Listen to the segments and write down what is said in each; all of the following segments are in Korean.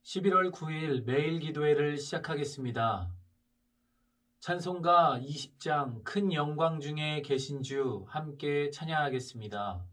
11월 9일 매일 기도회를 시작하겠습니다. 찬송가 20장 큰 영광 중에 계신 주 함께 찬양하겠습니다.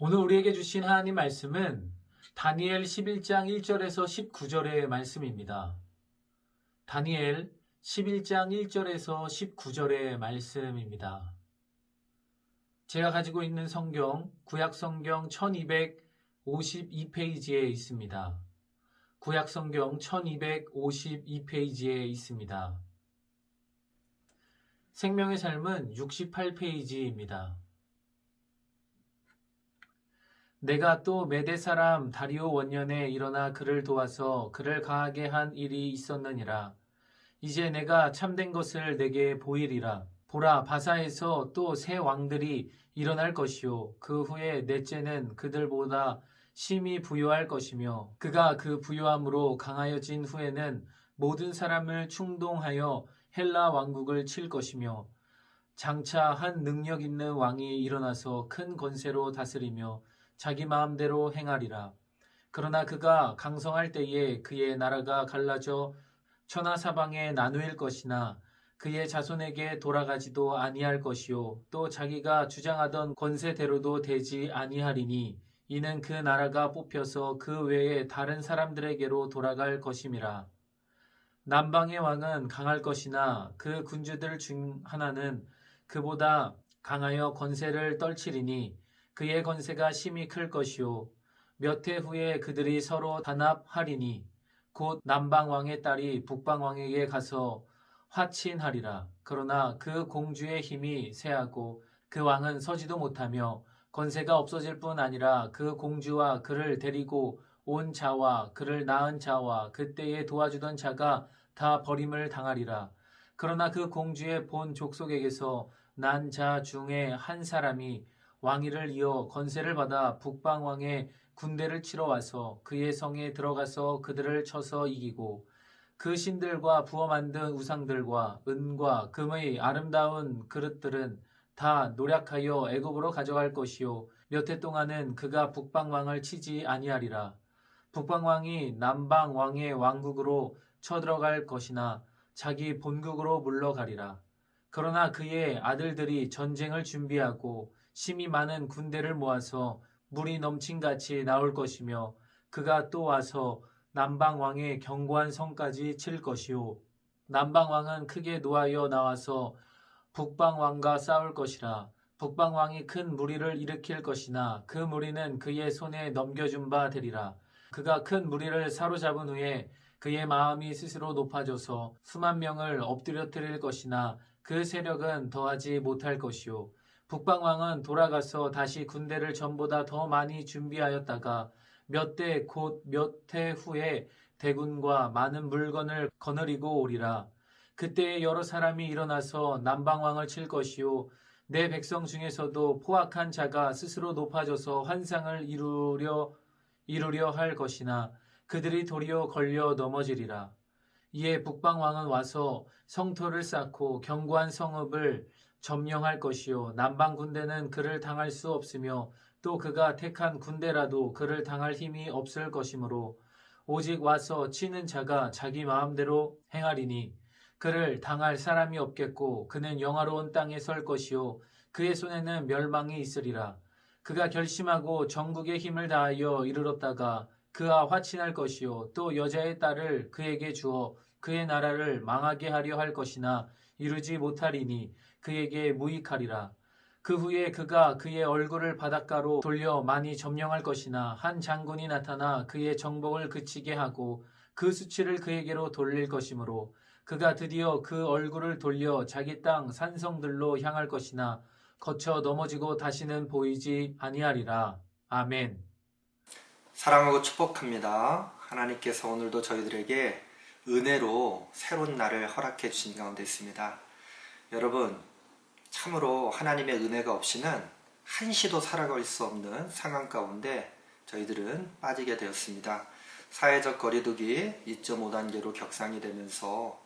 오늘 우리에게 주신 하나님 말씀은 다니엘 11장 1절에서 19절의 말씀입니다. 다니엘 11장 1절에서 19절의 말씀입니다. 제가 가지고 있는 성경, 구약성경 1252페이지에 있습니다. 구약성경 1252페이지에 있습니다. 생명의 삶은 68페이지입니다. 내가 또 메대 사람 다리오 원년에 일어나 그를 도와서 그를 강하게 한 일이 있었느니라. 이제 내가 참된 것을 내게 보이리라. 보라, 바사에서 또 새 왕들이 일어날 것이요 그 후에 넷째는 그들보다 심히 부유할 것이며 그가 그 부유함으로 강하여진 후에는 모든 사람을 충동하여 헬라 왕국을 칠 것이며 장차 한 능력 있는 왕이 일어나서 큰 권세로 다스리며 자기 마음대로 행하리라. 그러나 그가 강성할 때에 그의 나라가 갈라져 천하사방에 나누일 것이나 그의 자손에게 돌아가지도 아니할 것이요 또 자기가 주장하던 권세대로도 되지 아니하리니 이는 그 나라가 뽑혀서 그 외에 다른 사람들에게로 돌아갈 것임이라. 남방의 왕은 강할 것이나 그 군주들 중 하나는 그보다 강하여 권세를 떨치리니 그의 권세가 심히 클 것이요 몇 해 후에 그들이 서로 단합하리니 곧 남방왕의 딸이 북방왕에게 가서 화친하리라. 그러나 그 공주의 힘이 쇠하고 그 왕은 서지도 못하며 권세가 없어질 뿐 아니라 그 공주와 그를 데리고 온 자와 그를 낳은 자와 그때에 도와주던 자가 다 버림을 당하리라. 그러나 그 공주의 본 족속에게서 난 자 중에 한 사람이 왕위를 이어 권세를 받아 북방왕의 군대를 치러 와서 그의 성에 들어가서 그들을 쳐서 이기고 그 신들과 부어 만든 우상들과 은과 금의 아름다운 그릇들은 다 노략하여 애굽으로 가져갈 것이요 몇 해 동안은 그가 북방왕을 치지 아니하리라. 북방왕이 남방왕의 왕국으로 쳐들어갈 것이나 자기 본국으로 물러가리라. 그러나 그의 아들들이 전쟁을 준비하고 심히 많은 군대를 모아서 물이 넘친같이 나올 것이며 그가 또 와서 남방왕의 견고한 성까지 칠 것이요. 남방왕은 크게 노하여 나와서 북방왕과 싸울 것이라. 북방왕이 큰 무리를 일으킬 것이나 그 무리는 그의 손에 넘겨준 바 되리라. 그가 큰 무리를 사로잡은 후에 그의 마음이 스스로 높아져서 수만 명을 엎드려뜨릴 것이나 그 세력은 더하지 못할 것이요. 북방왕은 돌아가서 다시 군대를 전보다 더 많이 준비하였다가 몇 대 곧 몇 해 후에 대군과 많은 물건을 거느리고 오리라. 그때 여러 사람이 일어나서 남방왕을 칠 것이요. 내 백성 중에서도 포악한 자가 스스로 높아져서 환상을 이루려 할 것이나 그들이 도리어 걸려 넘어지리라. 이에 북방왕은 와서 성터를 쌓고 견고한 성읍을 점령할 것이요. 남방 군대는 그를 당할 수 없으며 또 그가 택한 군대라도 그를 당할 힘이 없을 것이므로 오직 와서 치는 자가 자기 마음대로 행하리니 그를 당할 사람이 없겠고 그는 영화로운 땅에 설 것이요. 그의 손에는 멸망이 있으리라. 그가 결심하고 전국의 힘을 다하여 이르렀다가 그와 화친할 것이요. 또 여자의 딸을 그에게 주어 그의 나라를 망하게 하려 할 것이나 이루지 못하리니 그에게 무익하리라. 그 후에 그가 그의 얼굴을 바닷가로 돌려 많이 점령할 것이나 한 장군이 나타나 그의 정복을 그치게 하고 그 수치를 그에게로 돌릴 것이므로 그가 드디어 그 얼굴을 돌려 자기 땅 산성들로 향할 것이나 거쳐 넘어지고 다시는 보이지 아니하리라. 아멘. 사랑하고 축복합니다. 하나님께서 오늘도 저희들에게 은혜로 새로운 날을 허락해 주신 가운데 있습니다. 여러분, 참으로 하나님의 은혜가 없이는 한시도 살아갈 수 없는 상황 가운데 저희들은 빠지게 되었습니다. 사회적 거리두기 2.5단계로 격상이 되면서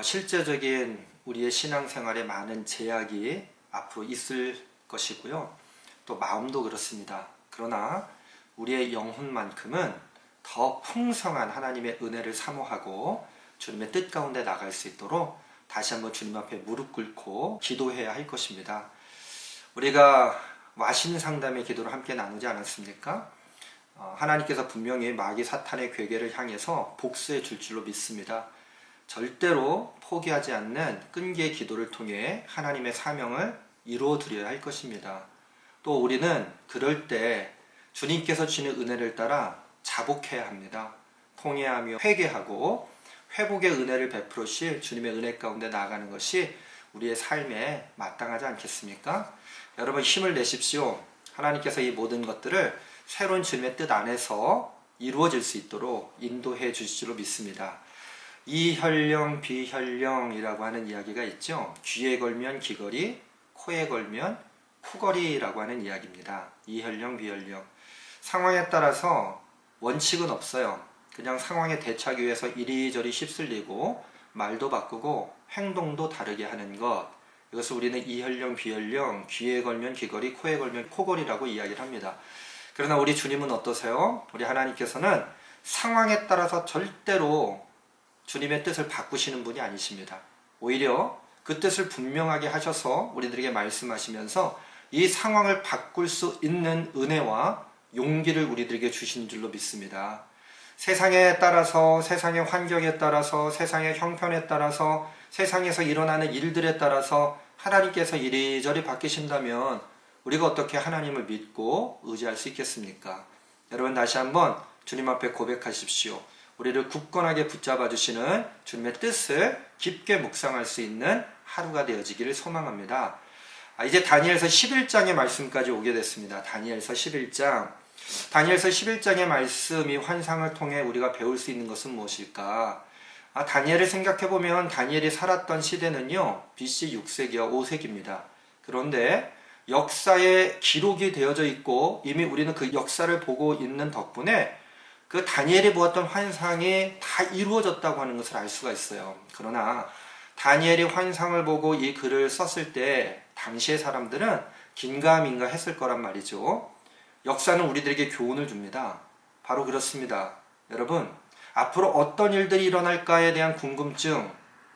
실제적인 우리의 신앙생활에 많은 제약이 앞으로 있을 것이고요. 또 마음도 그렇습니다. 그러나 우리의 영혼만큼은 더 풍성한 하나님의 은혜를 사모하고 주님의 뜻 가운데 나갈 수 있도록 다시 한번 주님 앞에 무릎 꿇고 기도해야 할 것입니다. 우리가 와신 상담의 기도를 함께 나누지 않았습니까? 하나님께서 분명히 마귀 사탄의 괴계를 향해서 복수해 줄 줄로 믿습니다. 절대로 포기하지 않는 끈기의 기도를 통해 하나님의 사명을 이루어 드려야 할 것입니다. 또 우리는 그럴 때 주님께서 주시는 은혜를 따라 자복해야 합니다. 통회하며 회개하고 회복의 은혜를 베풀어 주실 주님의 은혜 가운데 나아가는 것이 우리의 삶에 마땅하지 않겠습니까? 여러분 힘을 내십시오. 하나님께서 이 모든 것들을 새로운 주님의 뜻 안에서 이루어질 수 있도록 인도해 주실 줄로 믿습니다. 이혈령 비혈령이라고 하는 이야기가 있죠. 귀에 걸면 귀걸이, 코에 걸면 코걸이라고 하는 이야기입니다. 이혈령 비혈령. 상황에 따라서 원칙은 없어요. 그냥 상황에 대처하기 위해서 이리저리 휩쓸리고 말도 바꾸고 행동도 다르게 하는 것, 이것을 우리는 이혈령 비혈령, 귀에 걸면 귀걸이, 코에 걸면 코걸이라고 이야기를 합니다. 그러나 우리 주님은 어떠세요? 우리 하나님께서는 상황에 따라서 절대로 주님의 뜻을 바꾸시는 분이 아니십니다. 오히려 그 뜻을 분명하게 하셔서 우리들에게 말씀하시면서 이 상황을 바꿀 수 있는 은혜와 용기를 우리들에게 주신 줄로 믿습니다. 세상에 따라서, 세상의 환경에 따라서, 세상의 형편에 따라서, 세상에서 일어나는 일들에 따라서 하나님께서 이리저리 바뀌신다면 우리가 어떻게 하나님을 믿고 의지할 수 있겠습니까? 여러분 다시 한번 주님 앞에 고백하십시오. 우리를 굳건하게 붙잡아 주시는 주님의 뜻을 깊게 묵상할 수 있는 하루가 되어지기를 소망합니다. 이제 다니엘서 11장의 말씀까지 오게 됐습니다. 다니엘서 11장. 다니엘서 11장의 말씀이 환상을 통해 우리가 배울 수 있는 것은 무엇일까? 다니엘을 생각해보면 다니엘이 살았던 시대는요, BC 6세기와 5세기입니다. 그런데 역사에 기록이 되어져 있고 이미 우리는 그 역사를 보고 있는 덕분에 그 다니엘이 보았던 환상이 다 이루어졌다고 하는 것을 알 수가 있어요. 그러나 다니엘이 환상을 보고 이 글을 썼을 때 당시의 사람들은 긴가민가 했을 거란 말이죠. 역사는 우리들에게 교훈을 줍니다. 바로 그렇습니다. 여러분, 앞으로 어떤 일들이 일어날까에 대한 궁금증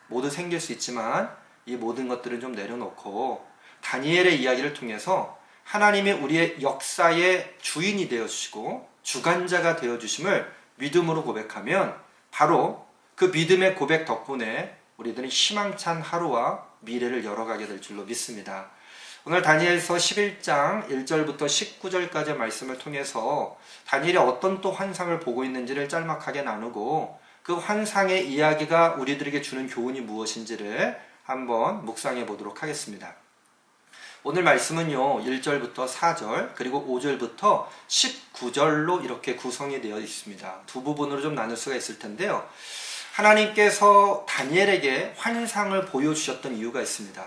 모두 생길 수 있지만 이 모든 것들을 좀 내려놓고 다니엘의 이야기를 통해서 하나님이 우리의 역사의 주인이 되어주시고 주관자가 되어주심을 믿음으로 고백하면 바로 그 믿음의 고백 덕분에 우리들은 희망찬 하루와 미래를 열어가게 될 줄로 믿습니다. 오늘 다니엘서 11장 1절부터 19절까지의 말씀을 통해서 다니엘이 어떤 또 환상을 보고 있는지를 짤막하게 나누고 그 환상의 이야기가 우리들에게 주는 교훈이 무엇인지를 한번 묵상해 보도록 하겠습니다. 오늘 말씀은요, 1절부터 4절 그리고 5절부터 19절로 이렇게 구성이 되어 있습니다. 두 부분으로 좀 나눌 수가 있을 텐데요. 하나님께서 다니엘에게 환상을 보여주셨던 이유가 있습니다.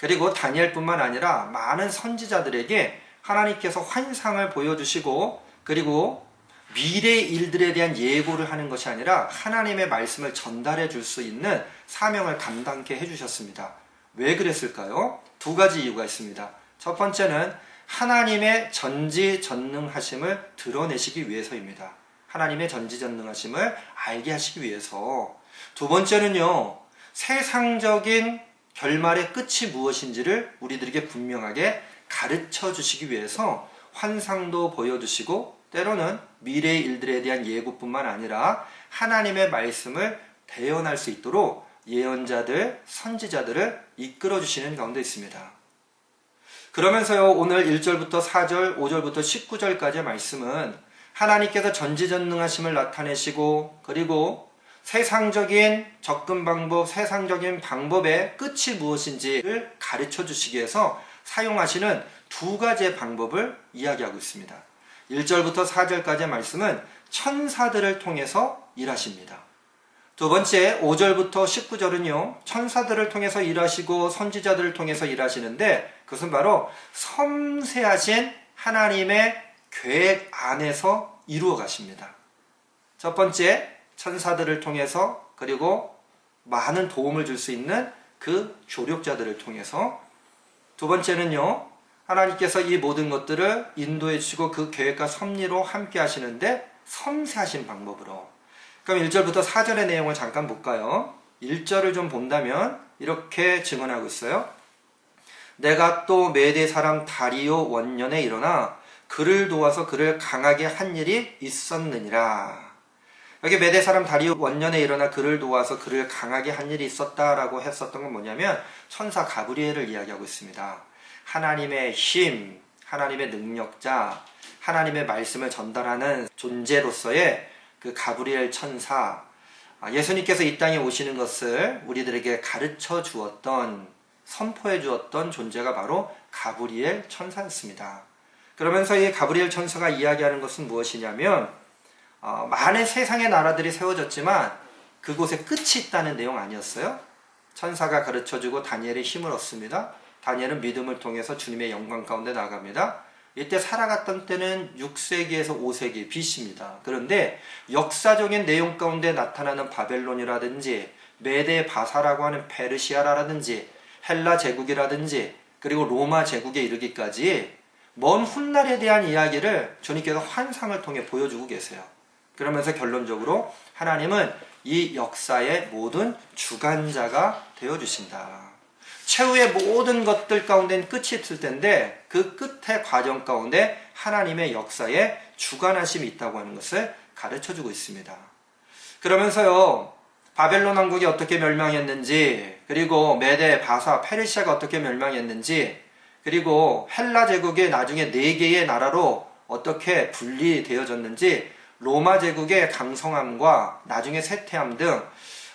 그리고 다니엘뿐만 아니라 많은 선지자들에게 하나님께서 환상을 보여주시고 그리고 미래의 일들에 대한 예고를 하는 것이 아니라 하나님의 말씀을 전달해 줄 수 있는 사명을 감당케 해주셨습니다. 왜 그랬을까요? 두 가지 이유가 있습니다. 첫 번째는 하나님의 전지전능하심을 드러내시기 위해서입니다. 하나님의 전지전능하심을 알게 하시기 위해서. 두 번째는요, 세상적인 결말의 끝이 무엇인지를 우리들에게 분명하게 가르쳐 주시기 위해서 환상도 보여주시고 때로는 미래의 일들에 대한 예고뿐만 아니라 하나님의 말씀을 대언할 수 있도록 예언자들, 선지자들을 이끌어 주시는 가운데 있습니다. 그러면서요, 오늘 1절부터 4절, 5절부터 19절까지의 말씀은 하나님께서 전지전능하심을 나타내시고 그리고 세상적인 접근 방법, 세상적인 방법의 끝이 무엇인지를 가르쳐 주시기 위해서 사용하시는 두 가지의 방법을 이야기하고 있습니다. 1절부터 4절까지의 말씀은 천사들을 통해서 일하십니다. 두 번째 5절부터 19절은요, 천사들을 통해서 일하시고 선지자들을 통해서 일하시는데 그것은 바로 섬세하신 하나님의 계획 안에서 이루어 가십니다. 첫 번째 천사들을 통해서 그리고 많은 도움을 줄 수 있는 그 조력자들을 통해서 두 번째는요, 하나님께서 이 모든 것들을 인도해 주시고 그 계획과 섭리로 함께 하시는데 섬세하신 방법으로. 그럼 1절부터 4절의 내용을 잠깐 볼까요? 1절을 좀 본다면 이렇게 증언하고 있어요. 내가 또 메대 사람 다리오 원년에 일어나 그를 도와서 그를 강하게 한 일이 있었느니라. 여기 메대 사람 다리오 원년에 일어나 그를 도와서 그를 강하게 한 일이 있었다라고 했었던 건 뭐냐면 천사 가브리엘을 이야기하고 있습니다. 하나님의 힘, 하나님의 능력자, 하나님의 말씀을 전달하는 존재로서의 그 가브리엘 천사, 예수님께서 이 땅에 오시는 것을 우리들에게 가르쳐 주었던, 선포해 주었던 존재가 바로 가브리엘 천사였습니다. 그러면서 이 가브리엘 천사가 이야기하는 것은 무엇이냐면 많은 세상의 나라들이 세워졌지만 그곳에 끝이 있다는 내용 아니었어요? 천사가 가르쳐주고 다니엘의 힘을 얻습니다. 다니엘은 믿음을 통해서 주님의 영광 가운데 나아갑니다. 이때 살아갔던 때는 6세기에서 5세기 BC입니다. 그런데 역사적인 내용 가운데 나타나는 바벨론이라든지 메데 바사라고 하는 페르시아라든지 헬라 제국이라든지 그리고 로마 제국에 이르기까지 먼 훗날에 대한 이야기를 주님께서 환상을 통해 보여주고 계세요. 그러면서 결론적으로 하나님은 이 역사의 모든 주관자가 되어주신다. 최후의 모든 것들 가운데는 끝이 있을 텐데 그 끝의 과정 가운데 하나님의 역사에 주관하심이 있다고 하는 것을 가르쳐주고 있습니다. 그러면서요, 바벨론 왕국이 어떻게 멸망했는지, 그리고 메데, 바사, 페르시아가 어떻게 멸망했는지, 그리고 헬라 제국이 나중에 4개의 나라로 어떻게 분리되어졌는지, 로마 제국의 강성함과 나중에 쇠퇴함 등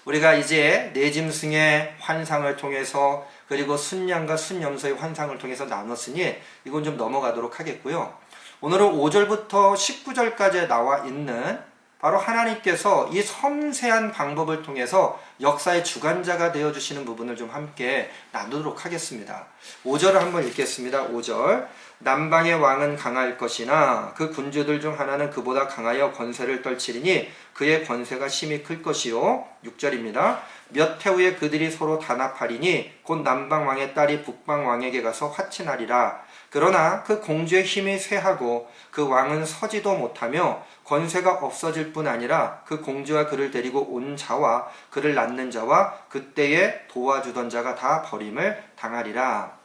우리가 이제 내짐승의 환상을 통해서 그리고 순양과 순염소의 환상을 통해서 나눴으니 이건 좀 넘어가도록 하겠고요. 오늘은 5절부터 19절까지 나와 있는 바로 하나님께서 이 섬세한 방법을 통해서 역사의 주관자가 되어주시는 부분을 좀 함께 나누도록 하겠습니다. 5절을 한번 읽겠습니다. 5절. 남방의 왕은 강할 것이나 그 군주들 중 하나는 그보다 강하여 권세를 떨치리니 그의 권세가 심히 클 것이요. 6절입니다. 몇 해 후에 그들이 서로 단합하리니 곧 남방 왕의 딸이 북방 왕에게 가서 화친하리라. 그러나 그 공주의 힘이 쇠하고 그 왕은 서지도 못하며 권세가 없어질 뿐 아니라 그 공주와 그를 데리고 온 자와 그를 낳는 자와 그때에 도와주던 자가 다 버림을 당하리라.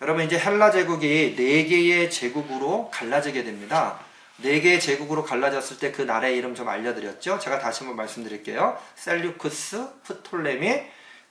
여러분, 이제 헬라 제국이 4개의 제국으로 갈라지게 됩니다. 4개의 제국으로 갈라졌을 때 그 나라의 이름 좀 알려드렸죠? 제가 다시 한번 말씀드릴게요. 셀류쿠스, 프톨레미,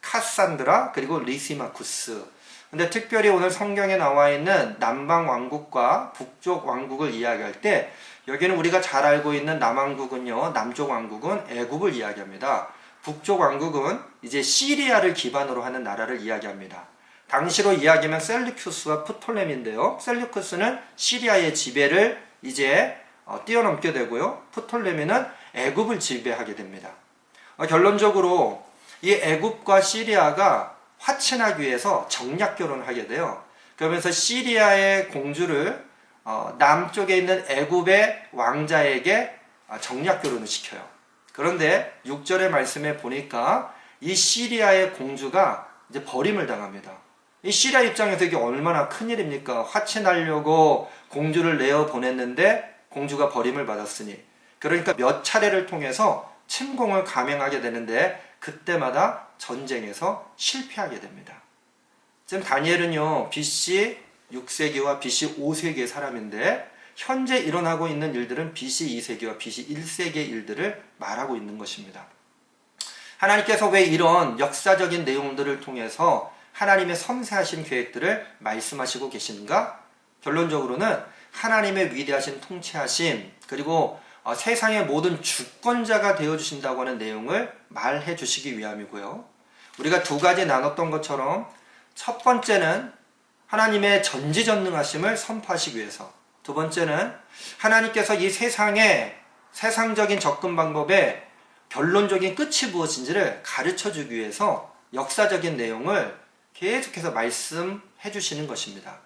카산드라, 그리고 리시마쿠스. 근데 특별히 오늘 성경에 나와 있는 남방 왕국과 북쪽 왕국을 이야기할 때 여기는 우리가 잘 알고 있는 남왕국은요, 남쪽 왕국은 애굽을 이야기합니다. 북쪽 왕국은 이제 시리아를 기반으로 하는 나라를 이야기합니다. 당시로 이야기하면 셀류쿠스와 프톨레미인데요. 셀류쿠스는 시리아의 지배를 이제 뛰어넘게 되고요. 프톨레미는 애굽을 지배하게 됩니다. 결론적으로 이 애굽과 시리아가 화친하기 위해서 정략 결혼을 하게 돼요. 그러면서 시리아의 공주를 남쪽에 있는 애굽의 왕자에게 정략 결혼을 시켜요. 그런데 6절의 말씀에 보니까 이 시리아의 공주가 이제 버림을 당합니다. 이 시리아 입장에서 이게 얼마나 큰일입니까? 화친하려고 공주를 내어 보냈는데 공주가 버림을 받았으니, 그러니까 몇 차례를 통해서 침공을 감행하게 되는데 그때마다 전쟁에서 실패하게 됩니다. 지금 다니엘은요, BC 6세기와 BC 5세기의 사람인데 현재 일어나고 있는 일들은 BC 2세기와 BC 1세기의 일들을 말하고 있는 것입니다. 하나님께서 왜 이런 역사적인 내용들을 통해서 하나님의 섬세하신 계획들을 말씀하시고 계신가? 결론적으로는 하나님의 위대하신 통치하심, 그리고 세상의 모든 주권자가 되어주신다고 하는 내용을 말해 주시기 위함이고요. 우리가 2가지 나눴던 것처럼 첫 번째는 하나님의 전지전능하심을 선포하시기 위해서, 두 번째는 하나님께서 이 세상의 세상적인 접근 방법에 결론적인 끝이 무엇인지를 가르쳐 주기 위해서 역사적인 내용을 계속해서 말씀해 주시는 것입니다.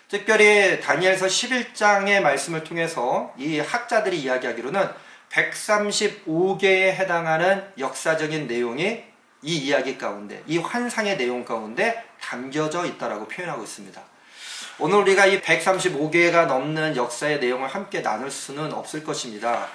특별히 다니엘서 11장의 말씀을 통해서 이 학자들이 이야기하기로는 135개에 해당하는 역사적인 내용이 이 이야기 가운데, 이 환상의 내용 가운데 담겨져 있다라고 표현하고 있습니다. 오늘 우리가 이 135개가 넘는 역사의 내용을 함께 나눌 수는 없을 것입니다.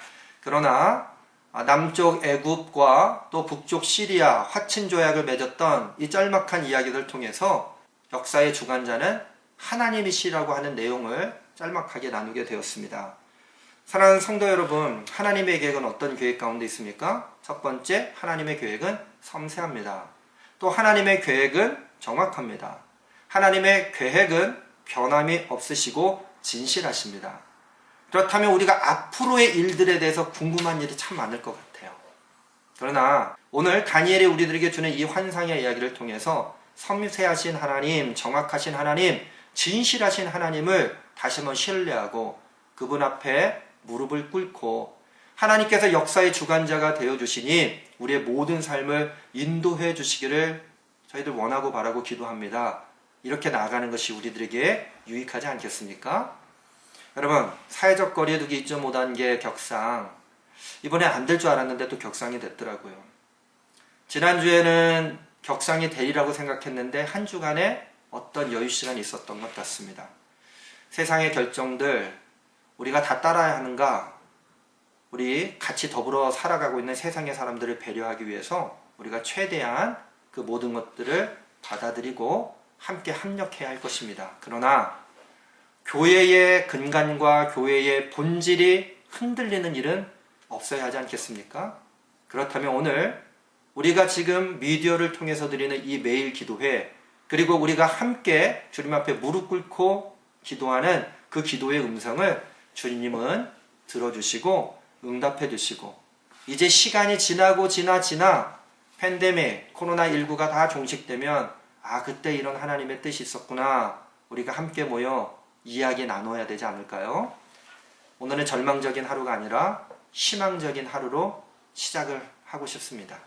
그러나 남쪽 애굽과 또 북쪽 시리아 화친 조약을 맺었던 이 짤막한 이야기를 통해서 역사의 주관자는 하나님이시라고 하는 내용을 짤막하게 나누게 되었습니다. 사랑하는 성도 여러분, 하나님의 계획은 어떤 계획 가운데 있습니까? 첫 번째, 하나님의 계획은 섬세합니다. 또 하나님의 계획은 정확합니다. 하나님의 계획은 변함이 없으시고 진실하십니다. 그렇다면 우리가 앞으로의 일들에 대해서 궁금한 일이 참 많을 것 같아요. 그러나 오늘 다니엘이 우리들에게 주는 이 환상의 이야기를 통해서 섬세하신 하나님, 정확하신 하나님, 진실하신 하나님을 다시 한번 신뢰하고 그분 앞에 무릎을 꿇고 하나님께서 역사의 주관자가 되어주시니 우리의 모든 삶을 인도해 주시기를 저희들 원하고 바라고 기도합니다. 이렇게 나아가는 것이 우리들에게 유익하지 않겠습니까? 여러분, 사회적 거리두기 2.5단계 격상, 이번에 안 될 줄 알았는데 또 격상이 됐더라고요. 지난주에는 격상이 되리라고 생각했는데 한 주간에 어떤 여유 시간이 있었던 것 같습니다. 세상의 결정들 우리가 다 따라야 하는가? 우리 같이 더불어 살아가고 있는 세상의 사람들을 배려하기 위해서 우리가 최대한 그 모든 것들을 받아들이고 함께 합력해야 할 것입니다. 그러나 교회의 근간과 교회의 본질이 흔들리는 일은 없어야 하지 않겠습니까? 그렇다면 오늘 우리가 지금 미디어를 통해서 드리는 이 매일 기도회, 그리고 우리가 함께 주님 앞에 무릎 꿇고 기도하는 그 기도의 음성을 주님은 들어주시고 응답해 주시고, 이제 시간이 지나고 지나 팬데믹, 코로나19가 다 종식되면 그때 이런 하나님의 뜻이 있었구나, 우리가 함께 모여 이야기 나눠야 되지 않을까요? 오늘은 절망적인 하루가 아니라 희망적인 하루로 시작을 하고 싶습니다.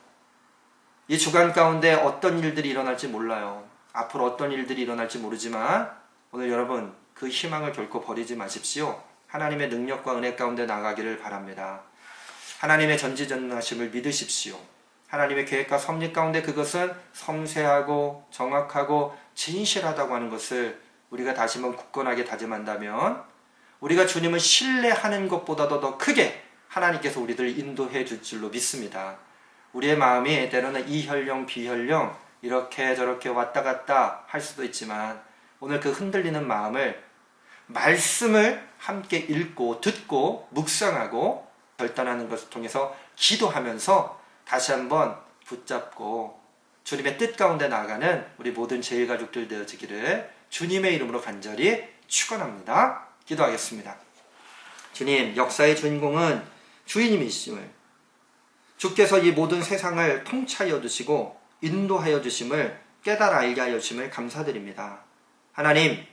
이 주간 가운데 어떤 일들이 일어날지 몰라요. 앞으로 어떤 일들이 일어날지 모르지만 오늘 여러분 그 희망을 결코 버리지 마십시오. 하나님의 능력과 은혜 가운데 나가기를 바랍니다. 하나님의 전지전능하심을 믿으십시오. 하나님의 계획과 섭리 가운데 그것은 섬세하고 정확하고 진실하다고 하는 것을 우리가 다시 한번 굳건하게 다짐한다면 우리가 주님을 신뢰하는 것보다도 더 크게 하나님께서 우리들 인도해 줄 줄로 믿습니다. 우리의 마음이 때로는 이혈령 비혈령 이렇게 저렇게 왔다 갔다 할 수도 있지만 오늘 그 흔들리는 마음을 말씀을 함께 읽고 듣고 묵상하고 결단하는 것을 통해서 기도하면서 다시 한번 붙잡고 주님의 뜻 가운데 나아가는 우리 모든 제일가족들 되어지기를 주님의 이름으로 간절히 축원합니다. 기도하겠습니다. 주님, 역사의 주인공은 주인님이심을, 주께서 이 모든 세상을 통치하여 주시고 인도하여 주심을 깨달아 알게 하여 주심을 감사드립니다. 하나님,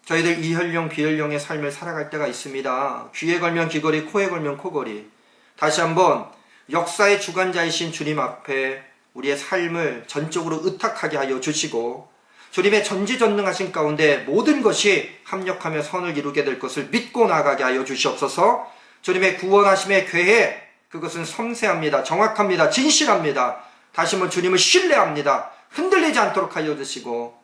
저희들 이혈령 비혈령의 삶을 살아갈 때가 있습니다. 귀에 걸면 귀걸이, 코에 걸면 코걸이. 다시 한번 역사의 주관자이신 주님 앞에 우리의 삶을 전적으로 의탁하게 하여 주시고 주님의 전지전능하신 가운데 모든 것이 합력하며 선을 이루게 될 것을 믿고 나아가게 하여 주시옵소서. 주님의 구원하심의 계획, 그것은 섬세합니다. 정확합니다. 진실합니다. 다시 한번 주님을 신뢰합니다. 흔들리지 않도록 하여 주시고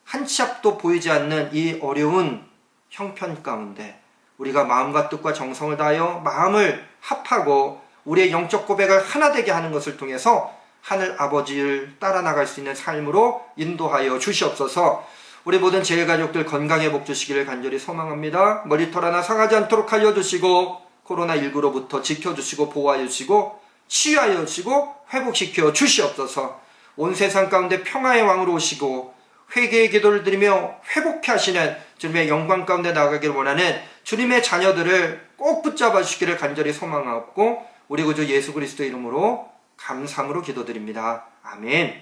한 치 앞도 보이지 않는 이 어려운 형편 가운데 우리가 마음과 뜻과 정성을 다하여 마음을 합하고 우리의 영적 고백을 하나 되게 하는 것을 통해서 하늘 아버지를 따라 나갈 수 있는 삶으로 인도하여 주시옵소서. 우리 모든 제일가족들 건강에 복 주시기를 간절히 소망합니다. 머리털 하나 상하지 않도록 하여 주시고 코로나19로부터 지켜주시고 보호하여 주시고 치유하여 주시고 회복시켜 주시옵소서. 온 세상 가운데 평화의 왕으로 오시고 회개의 기도를 드리며 회복케 하시는 주님의 영광 가운데 나아가기를 원하는 주님의 자녀들을 꼭 붙잡아 주시기를 간절히 소망하고 우리 구주 예수 그리스도 이름으로 감사함으로 기도드립니다. 아멘.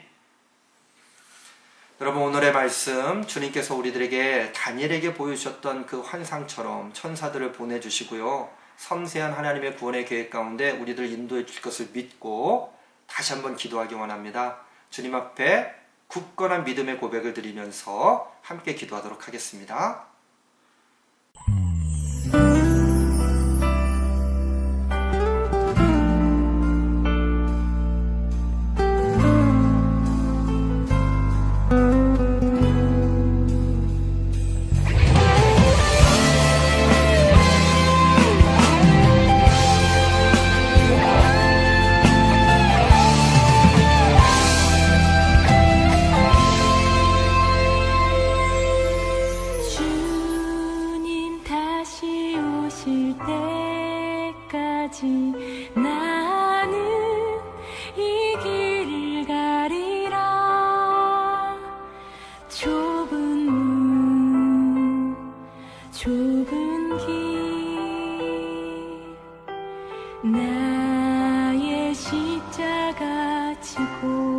여러분, 오늘의 말씀 주님께서 우리들에게 다니엘에게 보여주셨던 그 환상처럼 천사들을 보내주시고요. 섬세한 하나님의 구원의 계획 가운데 우리들 인도해 주실 것을 믿고 다시 한번 기도하기 원합니다. 주님 앞에 굳건한 믿음의 고백을 드리면서 함께 기도하도록 하겠습니다. 주님 다시 오실 때까지 나는 이 길을 가리라. 좁은 문, 좁은 길, 나의 십자가 지고